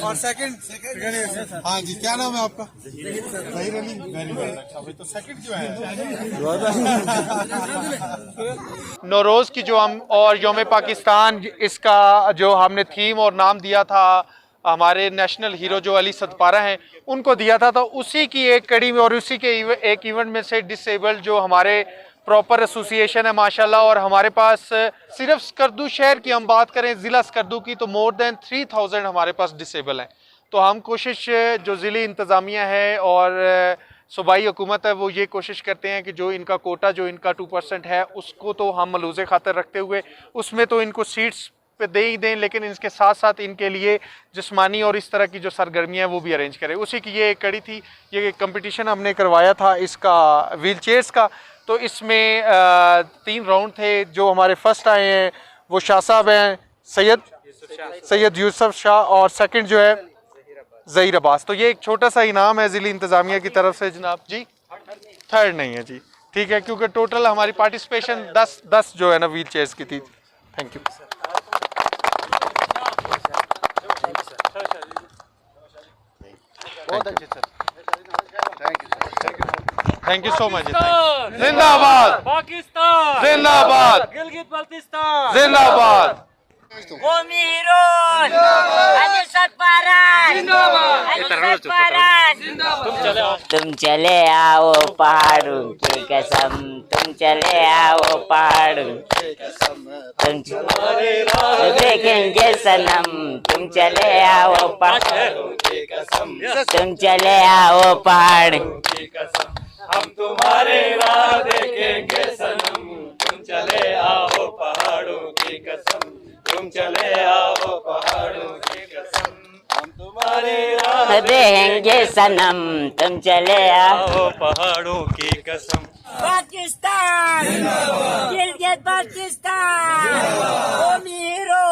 और सेकंड हाँ जी, क्या नाम है आपका? जहीर अली। Very well. अच्छा भाई, तो सेकंड क्यों है? नौरोज़ की जो हम और योम पाकिस्तान, इसका जो हमने थीम और नाम दिया था हमारे नेशनल हीरो जो अली सदपारा हैं उनको दिया था, तो उसी की एक कड़ी में और उसी के एक इवेंट में से डिसेबल्ड जो हमारे प्रॉपर एसोसिएशन है माशाल्लाह, और हमारे पास सिर्फ स्कर्दू शहर की हम बात करें, ज़िला स्कर्दू की, तो मोर देन 3000 हमारे पास डिसेबल हैं। तो हम कोशिश जो ज़िली इंतज़ामिया है और सूबाई हुकूमत है वो ये कोशिश करते हैं कि जो इनका कोटा जो इनका 2% है उसको तो हम मलूज़े खातर रखते हुए उसमें तो इनको सीट्स पे दे ही दें, लेकिन इसके साथ साथ इनके लिए जिस्मानी और इस तरह की जो सरगर्मियाँ वो भी अरेंज करें। उसी की ये एक कड़ी थी। ये कंपटीशन हमने करवाया था इसका व्हील चेयर्स का, तो इसमें 3 राउंड थे। जो हमारे फर्स्ट आए हैं वो शाह साहब हैं, सैयद यूसुफ शाह, और सेकंड जो है ज़हीर अब्बास। तो ये एक छोटा सा इनाम है ज़िली इंतज़ामिया की तरफ से जनाब जी। थर्ड नहीं है जी, ठीक है, क्योंकि टोटल हमारी पार्टिसिपेशन 10 जो है ना व्हील चेयर्स की थी। Thank you. बहुत अच्छे sir, thank you so much. जिंदाबाद पाकिस्तान, जिंदाबाद गिलगित बल्तिस्तान, जिंदाबाद। कौमी हीरो अली सदपारा तुम चले आओ पहाड़ों की कसम, तुम चले आओ पहाड़ों की कसम, तुम देखेंगे सनम, तुम चले आओ पहाड़ों की कसम, तुम चले आओ पहाड़ की कसम, हम तुम्हारे राह देखेंगे सनम, तुम चले आओ पहाड़ों की कसम, तुम चले आओ पहाड़ों की कसम, हम तुम्हारे राह देखेंगे सनम, तुम चले आओ पहाड़ों की कसम। पाकिस्तान, गिलगित बल्तिस्तान, कौमी हीरो,